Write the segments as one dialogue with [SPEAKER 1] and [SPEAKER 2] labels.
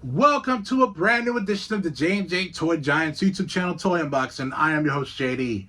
[SPEAKER 1] Welcome to a brand new edition of the J&J Toy Giants YouTube channel Toy Unboxing. I am your host, JD.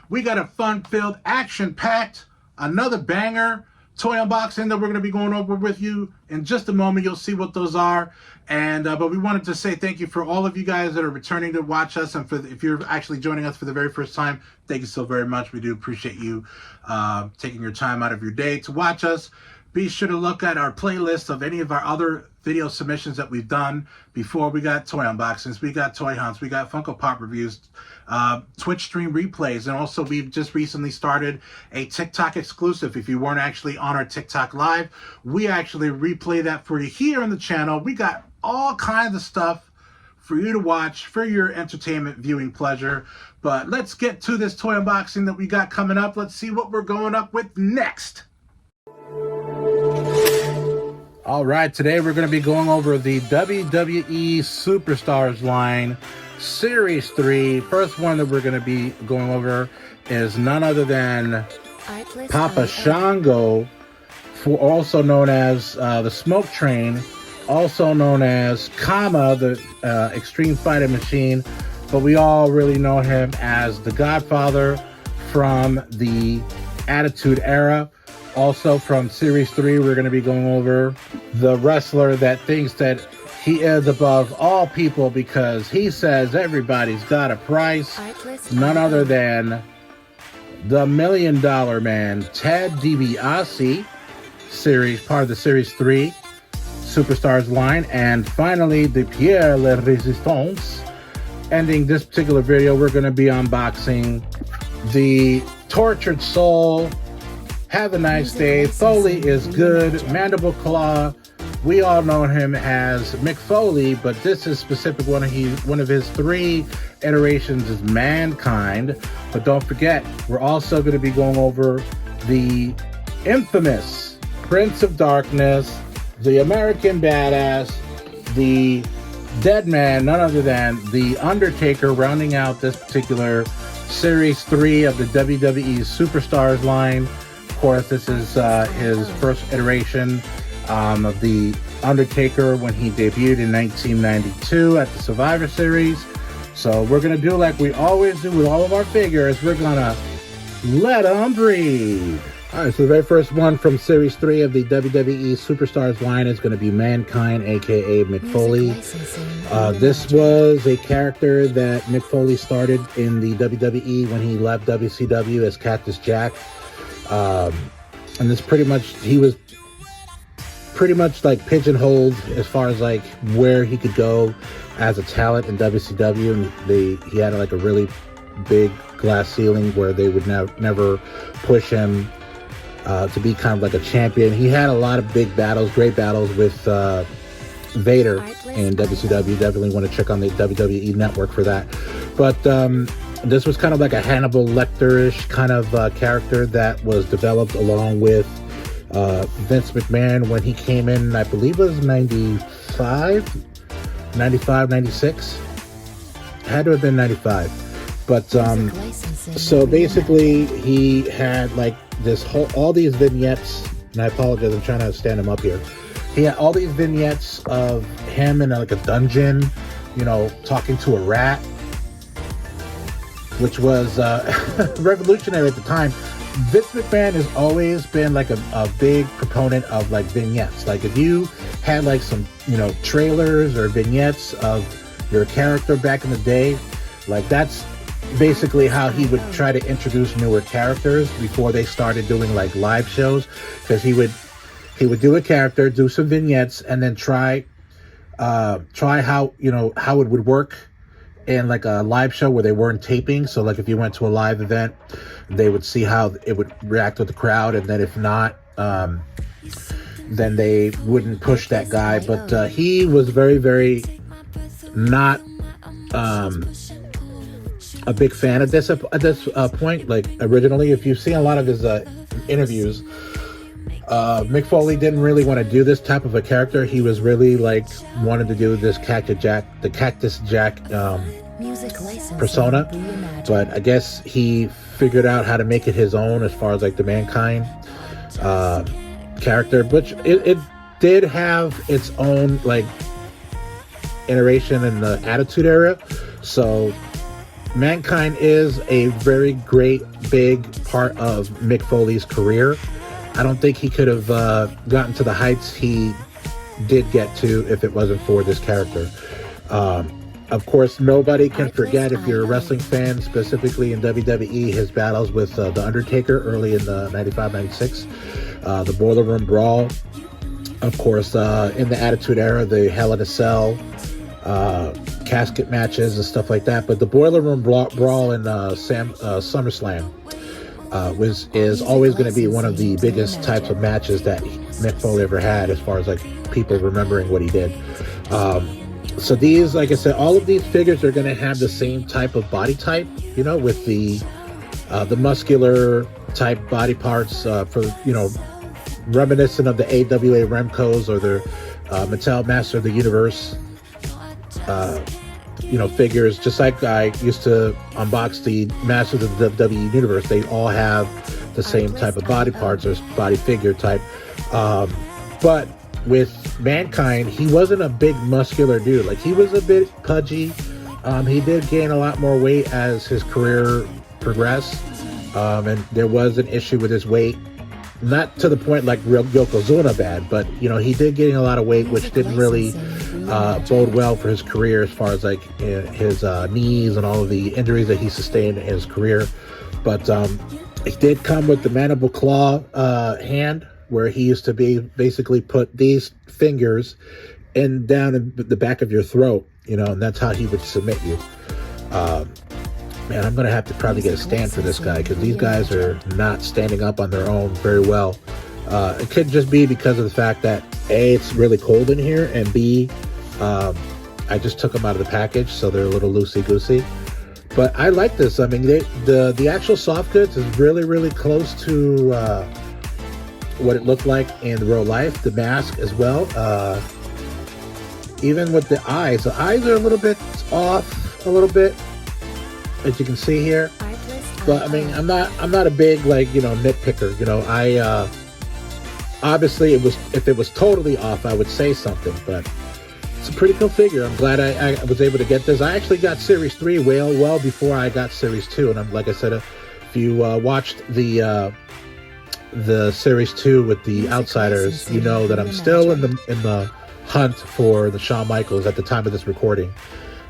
[SPEAKER 1] We got a fun-filled, action-packed, another banger toy unboxing that we're going to be going over with you in just a moment. You'll see what those are. But we wanted to say thank you for all of you guys that are returning to watch us, and if you're actually joining us for the very first time, thank you so very much. We do appreciate you taking your time out of your day to watch us. Be sure to look at our playlist of any of our other video submissions that we've done before. We got toy unboxings, we got toy hunts, we got Funko Pop reviews, Twitch stream replays, and also we've just recently started a TikTok exclusive. If you weren't actually on our TikTok live, we actually replay that for you here on the channel. We got all kinds of stuff for you to watch for your entertainment viewing pleasure. But let's get to this toy unboxing that we got coming up. Let's see what we're going up with next. All right, today we're going to be going over the WWE Superstars line, Series 3. First one that we're going to be going over is none other than Papa Shango, also known as the Smoke Train, also known as Kama, the Extreme Fighting Machine, but we all really know him as the Godfather from the Attitude Era. Also from Series 3, we're going to be going over the wrestler that thinks that he is above all people because he says everybody's got a price. None other than the $1 Million Man, Ted DiBiase, part of the Series 3 Superstars line. And finally, the Pierre Le Resistance. Ending this particular video, we're going to be unboxing the Tortured Soul. Have a nice day. Foley is good. Mandible Claw, we all know him as Mick Foley, but this is specific one of his 3 iterations is Mankind. But don't forget, we're also going to be going over the infamous Prince of Darkness, the American Badass, the Dead Man, none other than the Undertaker, rounding out this particular Series 3 of the WWE Superstars line. Of course, this is his first iteration of the Undertaker when he debuted in 1992 at the Survivor Series. So we're going to do like we always do with all of our figures. We're going to let them breathe. All right, so the very first one from Series 3 of the WWE Superstars line is going to be Mankind, a.k.a. Mick Foley. This was a character that Mick Foley started in the WWE when he left WCW as Cactus Jack. And this he was pretty much like pigeonholed as far as like where he could go as a talent in WCW, and he had like a really big glass ceiling where they would never push him to be kind of like a champion. He had a lot of big battles, great battles with Vader in WCW. Definitely want to check on the WWE network for that. But this was kind of like a Hannibal Lecter-ish kind of character that was developed along with Vince McMahon when he came in, I believe it was 95, 96. It had to have been 95. But so basically he had like all these vignettes, and I apologize, I'm trying to stand him up here. He had all these vignettes of him in like a dungeon, talking to a rat, which was revolutionary at the time. Vince McMahon has always been like a big proponent of like vignettes. Like if you had like some, trailers or vignettes of your character back in the day, like that's basically how he would try to introduce newer characters before they started doing like live shows. Because he would do a character, do some vignettes, and then try how it would work in like a live show where they weren't taping. So like if you went to a live event, they would see how it would react with the crowd, and then if not, then they wouldn't push that guy. But he was very, very not a big fan of this at this point. Like originally, if you've seen a lot of his interviews, Mick Foley didn't really want to do this type of a character. He was really like wanted to do this Cactus Jack persona, but I guess he figured out how to make it his own as far as like the Mankind character, which it did have its own like iteration in the Attitude Era. So Mankind is a very great, big part of Mick Foley's career. I don't think he could have gotten to the heights he did get to if it wasn't for this character. Of course, nobody can forget, if you're a wrestling fan, specifically in WWE, his battles with The Undertaker early in the 95-96, the Boiler Room Brawl. Of course, in the Attitude Era, the Hell in a Cell, casket matches and stuff like that. But the Boiler Room Brawl in SummerSlam is always going to be one of the biggest types of matches that Mick Foley ever had, as far as like people remembering what he did. So these, like I said, all of these figures are going to have the same type of body type, you know, with the muscular type body parts, for, you know, reminiscent of the AWA Remcos or the Mattel Master of the Universe, you know, figures. Just like I used to unbox the Masters of the WWE Universe, they all have the same type of body parts or body figure type. But with Mankind, he wasn't a big muscular dude. Like, he was a bit pudgy. He did gain a lot more weight as his career progressed, and there was an issue with his weight. Not to the point like real Yokozuna bad, but, you know, he did gain a lot of weight, which didn't really bode well for his career, as far as like his knees and all of the injuries that he sustained in his career. But it did come with the mandible claw hand, where he used to be basically put these fingers down in the back of your throat, you know, and that's how he would submit you. Man, I'm going to have to probably get a stand for this guy, because these guys are not standing up on their own very well. It could just be because of the fact that A, it's really cold in here, and B, I just took them out of the package, so they're a little loosey-goosey. But I like this. I mean, the actual soft goods is really, really close to what it looked like in real life. The mask as well. Even with the eyes are a little bit off, a little bit, as you can see here. But I mean, I'm not a big, like, you know, nitpicker. You know, I obviously if it was totally off, I would say something. But it's a pretty cool figure. I'm glad I was able to get this. I actually got Series 3 well before I got Series 2, and like I said, if you watched the Series 2 with the Outsiders, you know that I'm still in the hunt for the Shawn Michaels at the time of this recording.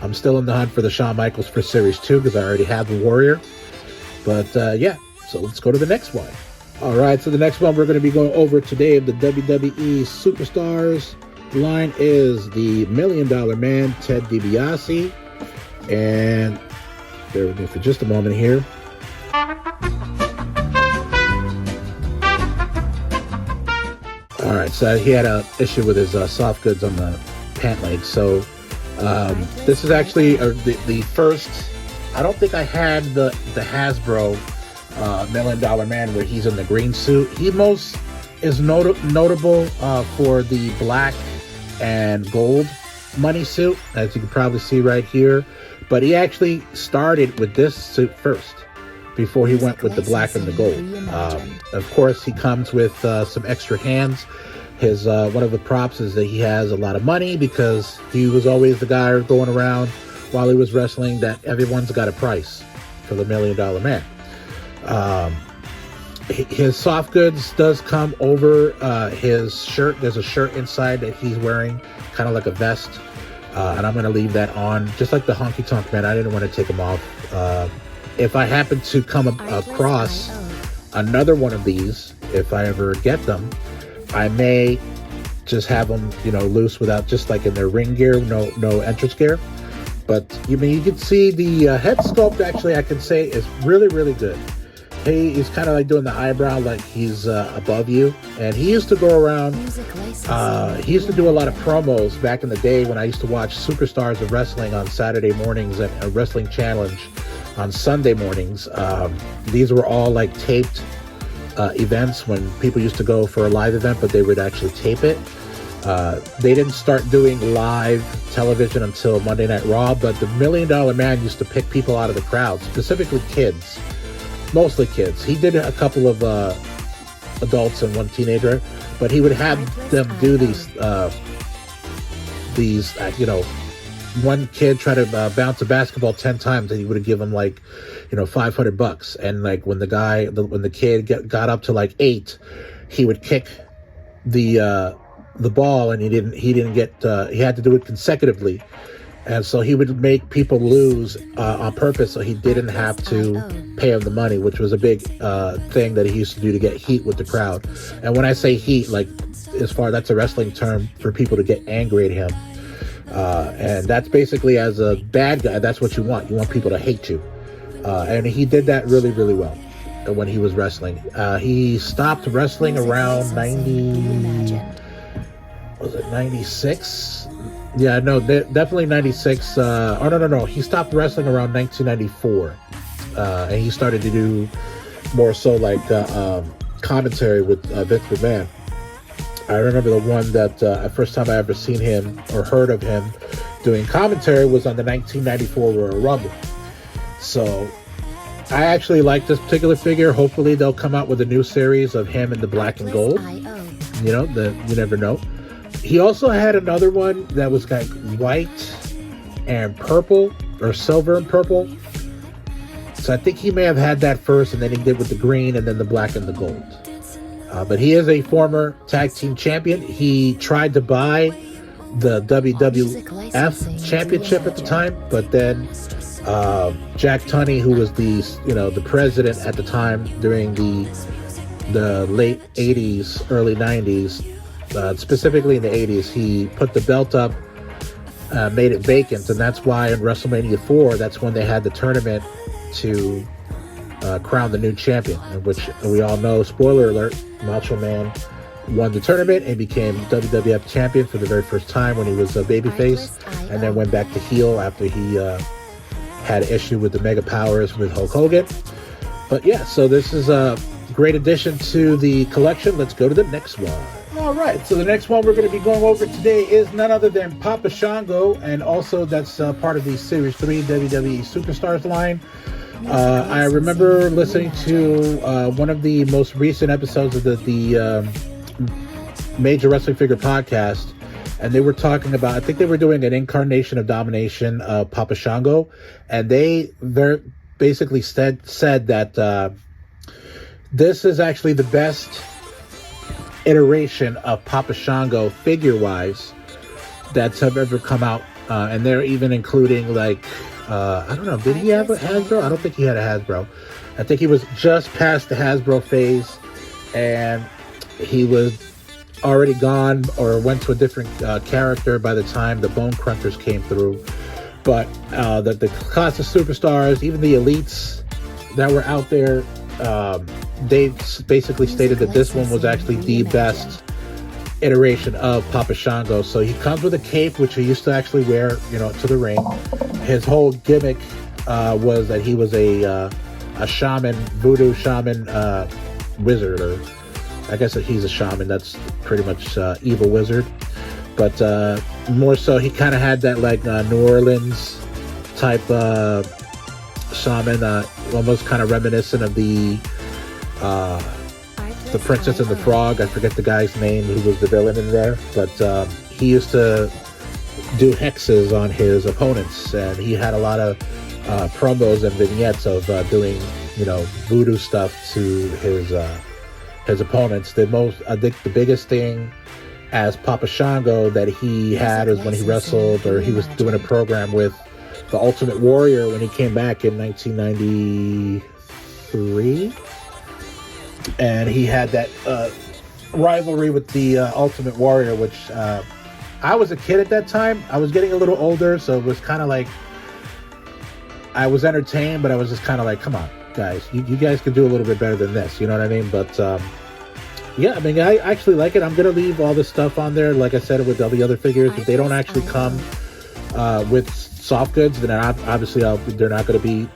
[SPEAKER 1] I'm still in the hunt for the Shawn Michaels for Series 2, because I already have the Warrior. But yeah, so let's go to the next one. All right, so the next one we're going to be going over today of the WWE Superstars line is the $1 Million Man, Ted DiBiase. And bear with me for just a moment here. All right, so he had an issue with his soft goods on the pant leg. So this is actually the first. I don't think I had the Hasbro $1 Million Man where he's in the green suit. He most is notable for the black and gold money suit, as you can probably see right here. But he actually started with this suit first, before he went with the black and the gold. Of course, he comes with some extra hands. His one of the props is that he has a lot of money, because he was always the guy going around while he was wrestling that everyone's got a price for the $1 Million Man. His soft goods does come over his shirt. There's a shirt inside that he's wearing, kind of like a vest. And I'm going to leave that on, just like the Honky Tonk Man. I didn't want to take them off. If I happen to come across another one of these, if I ever get them, I may just have them, you know, loose, without, just like in their ring gear, no entrance gear. But you can see the head sculpt, actually, I can say is really, really good. He's kind of like doing the eyebrow like he's above you. And he used to go around, he used to do a lot of promos back in the day when I used to watch Superstars of Wrestling on Saturday mornings and a Wrestling Challenge on Sunday mornings. These were all like taped events when people used to go for a live event, but they would actually tape it. They didn't start doing live television until Monday Night Raw, but the $1 Million Man used to pick people out of the crowd, specifically kids. Mostly kids. He did a couple of adults and one teenager, but he would have them do these one kid tried to bounce a basketball 10 times, and he would give him like, $500. And like when the kid got up to like 8, he would kick the ball, and he didn't get he had to do it consecutively. And so he would make people lose on purpose, so he didn't have to pay him the money, which was a big thing that he used to do to get heat with the crowd. And when I say heat, like that's a wrestling term for people to get angry at him. And that's basically, as a bad guy, that's what you want. You want people to hate you. And he did that really, really well when he was wrestling. He stopped wrestling around 96? Yeah, no, definitely 96. No. He stopped wrestling around 1994. And he started to do more so like commentary with Vince McMahon. I remember the one that the first time I ever seen him or heard of him doing commentary was on the 1994 Royal Rumble. So I actually like this particular figure. Hopefully they'll come out with a new series of him in the black and gold. You never know. He also had another one that was like white and purple, or silver and purple. So I think he may have had that first, and then he did with the green and then the black and the gold. But he is a former tag team champion. He tried to buy the WWF championship at the time, but then Jack Tunney, who was the president at the time during the late 80s, early 90s, specifically in the 80s, he put the belt up, made it vacant, and that's why in WrestleMania 4, that's when they had the tournament to crown the new champion, in which we all know, spoiler alert, Macho Man won the tournament and became WWF champion for the very first time when he was a babyface, and then went back to heel after he had an issue with the Mega Powers with Hulk Hogan. But yeah, so this is a great addition to the collection. Let's go to the next one. All right, so the next one we're going to be going over today is none other than Papa Shango, and also that's part of the Series 3 WWE Superstars line. I remember listening to one of the most recent episodes of the Major Wrestling Figure podcast, and they were talking about, I think they were doing an incarnation of domination of Papa Shango, and they basically said that this is actually the best iteration of Papa Shango figure-wise that's have ever come out, and they're even including like I don't know, did he have a Hasbro? I don't think he had a Hasbro. I think he was just past the Hasbro phase, and he was already gone or went to a different character by the time the Bone Crunchers came through. But the class of superstars, even the elites that were out there, they basically stated that this one was actually the best iteration of Papa Shango. So he comes with a cape, which he used to actually wear, to the ring. His whole gimmick was that he was a shaman, voodoo shaman, wizard, or I guess that he's a shaman. That's pretty much evil wizard. But more so, he kind of had that like New Orleans type shaman, almost kind of reminiscent of the Princess and the Frog. I forget the guy's name who was the villain in there, but he used to do hexes on his opponents, and he had a lot of promos and vignettes of doing voodoo stuff to his opponents. I think the biggest thing as Papa Shango that he had is when he wrestled, or he was doing a program with the Ultimate Warrior when he came back in 1993, and he had that rivalry with the Ultimate Warrior, which I was a kid at that time. I was getting a little older, so it was kind of like I was entertained, but I was just kind of like, come on, guys, you guys can do a little bit better than this, you know what I mean? But yeah, I mean, I actually like it. I'm gonna leave all this stuff on there, like I said, with all the other figures. If they don't actually come with soft goods, then obviously they're not gonna be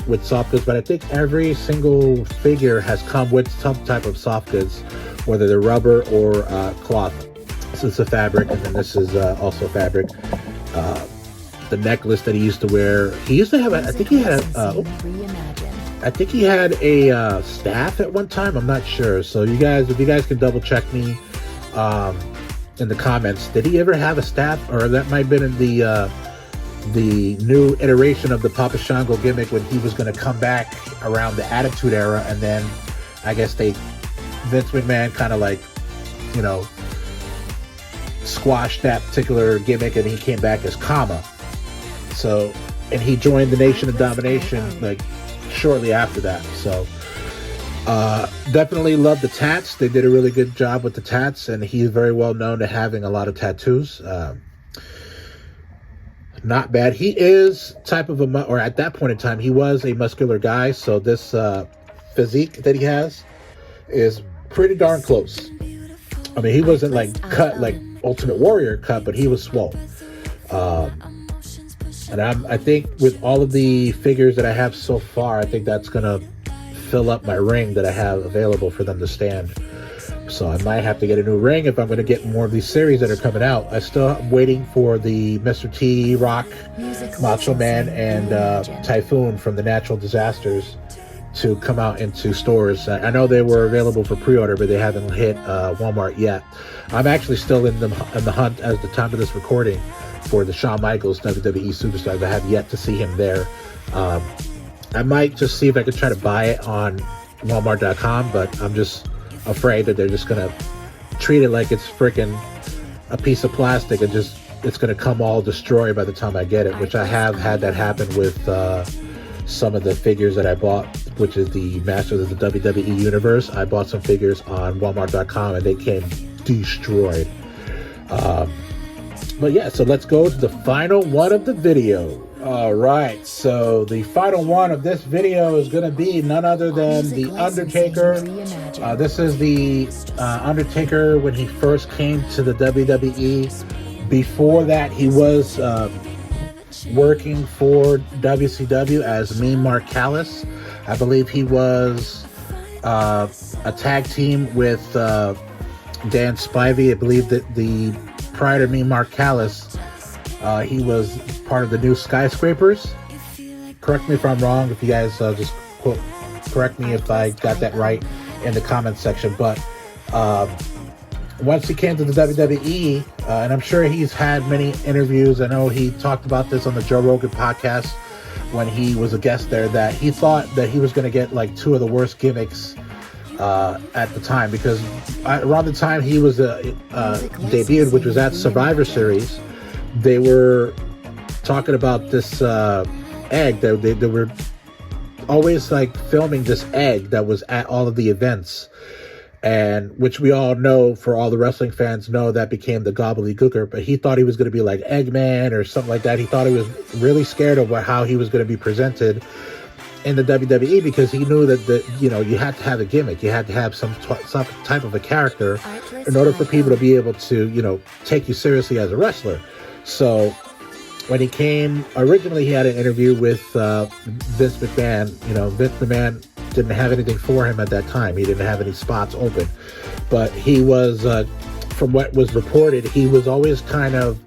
[SPEAKER 1] with soft goods. But I think every single figure has come with some type of soft goods, whether they're rubber or cloth. This is a fabric, and then this is also fabric. The necklace that he used to wear, he used to have I think he had a staff at one time. I'm not sure. So if you guys can double check me, in the comments, did he ever have a staff? Or that might have been in the new iteration of the Papa Shango gimmick when he was going to come back around the Attitude Era, and then I guess Vince McMahon kind of like, you know, squashed that particular gimmick, and he came back as Kama. So, and he joined the Nation of Domination like shortly after that. So definitely love the tats. They did a really good job with the tats, and he's very well known to having a lot of tattoos. Not bad. He is type of or at that point in time, he was a muscular guy. So this physique that he has is pretty darn close. I mean, he wasn't like cut like Ultimate Warrior cut, but he was swole. And I think with all of the figures that I have so far, I think that's going to fill up my ring that I have available for them to stand. So I might have to get a new ring if I'm going to get more of these series that are coming out. I still am waiting for the Mr. T, Rock, Macho Man, and Typhoon from the Natural Disasters to come out into stores. I know they were available for pre-order, but they haven't hit Walmart yet. I'm actually still in the hunt at the time of this recording for the Shawn Michaels WWE Superstars. I have yet to see him there. I might just see if I could try to buy it on Walmart.com, but I'm just afraid that they're just gonna treat it like it's freaking a piece of plastic and just it's gonna come all destroyed by the time I get it, which I have had that happen with some of the figures that I bought, which is the Masters of the WWE Universe. I bought some figures on Walmart.com and they came destroyed. But yeah, so let's go to the final one of the video. All right, so the final one of this video is going to be none other than The Undertaker. This is the Undertaker when he first came to the WWE. Before that, he was working for WCW as Mean Mark Callis. I believe he was a tag team with Dan Spivey. I believe that prior to Mean Mark Callis, he was part of the new Skyscrapers. Correct me if I'm wrong. If you guys just correct me if I got that right in the comments section. But once he came to the WWE, and I'm sure he's had many interviews. I know he talked about this on the Joe Rogan podcast when he was a guest there, that he thought that he was going to get like two of the worst gimmicks at the time, because around the time he was debuted, which was at Survivor Series, they were talking about this egg that they were always like filming this egg that was at all of the events, and which we all know, for all the wrestling fans know, that became the gobbledygooker. But he thought he was going to be like Eggman or something like that. He thought he was really scared of how he was going to be presented in the WWE, because he knew that you had to have a gimmick, you had to have some type of a character in order for people to be able to take you seriously as a wrestler. So when he came, originally he had an interview with Vince McMahon. Vince McMahon didn't have anything for him at that time. He didn't have any spots open, but he was, from what was reported, he was always kind of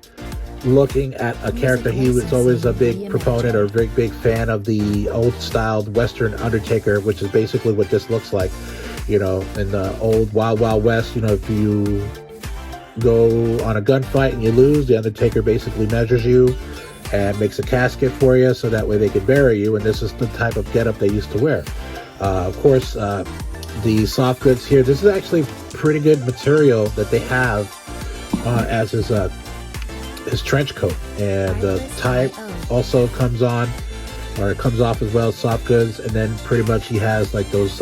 [SPEAKER 1] looking at a character. He was always a big proponent or a big fan of the old styled Western Undertaker, which is basically what this looks like. In the old Wild Wild West, if you go on a gunfight and you lose, the Undertaker basically measures you and makes a casket for you so that way they can bury you. And this is the type of getup they used to wear. Of course, the soft goods here, this is actually pretty good material that they have as his trench coat, and the tie also comes on, or it comes off as well, soft goods. And then pretty much he has like those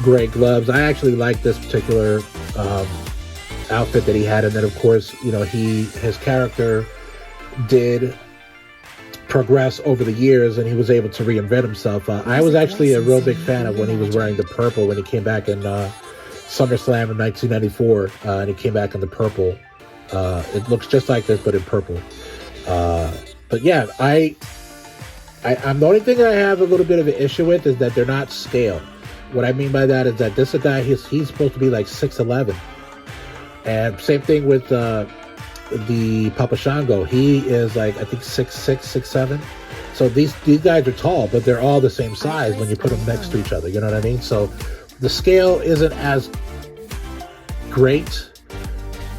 [SPEAKER 1] gray gloves. I actually like this particular outfit that he had. And then of course, his character did progress over the years, and he was able to reinvent himself. I was actually a real big fan of when he was wearing the purple when he came back in SummerSlam in 1994, and he came back in the purple. It looks just like this, but in purple. But yeah, I'm the only thing I have a little bit of an issue with is that they're not scale. What I mean by that is that this guy, he's supposed to be like 6'11", and same thing with the Papa Shango. He is like, I think 6'6", 6'7". So these guys are tall, but they're all the same size when you put them next to each other. You know what I mean? So the scale isn't as great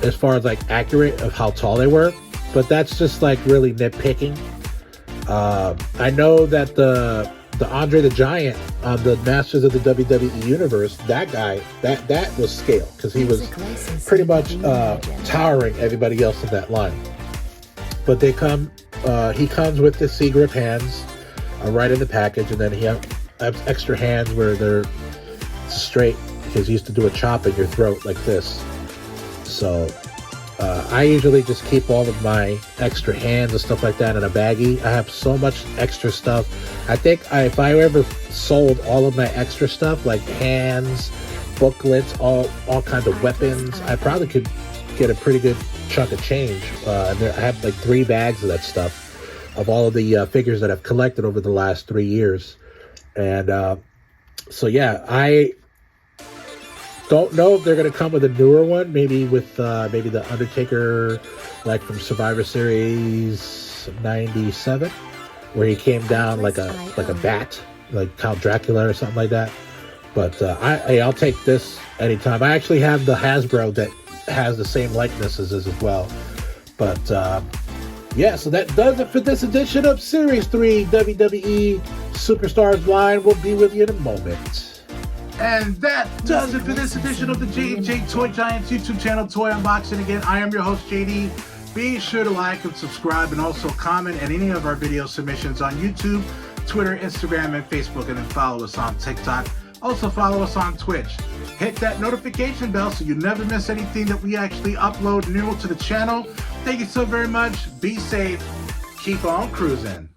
[SPEAKER 1] as far as like accurate of how tall they were, but that's just like really nitpicking. I know that the Andre the Giant on the Masters of the WWE Universe, that guy, that was scale because he was pretty much towering everybody else in that line. But he comes with the C-grip hands right in the package, and then he has extra hands where they're straight because he used to do a chop in your throat like this. So I usually just keep all of my extra hands and stuff like that in a baggie. I have so much extra stuff. I think if I ever sold all of my extra stuff, like hands, booklets, all kinds of weapons, I probably could get a pretty good chunk of change. I have like 3 bags of that stuff, of all of the figures that I've collected over the last 3 years. And so yeah, I don't know if they're going to come with a newer one, maybe with maybe the Undertaker, like from Survivor Series 97, where he came down like a bat, like Count Dracula or something like that. But I'll take this anytime. I actually have the Hasbro that has the same likenesses as well. But yeah, so that does it for this edition of Series 3 WWE Superstars line. We'll be with you in a moment. And that does it for this edition of the J&J Toy Giants YouTube channel, Toy Unboxing. Again, I am your host, JD. Be sure to like and subscribe and also comment on any of our video submissions on YouTube, Twitter, Instagram, and Facebook, and then follow us on TikTok. Also follow us on Twitch. Hit that notification bell so you never miss anything that we actually upload new to the channel. Thank you so very much. Be safe. Keep on cruising.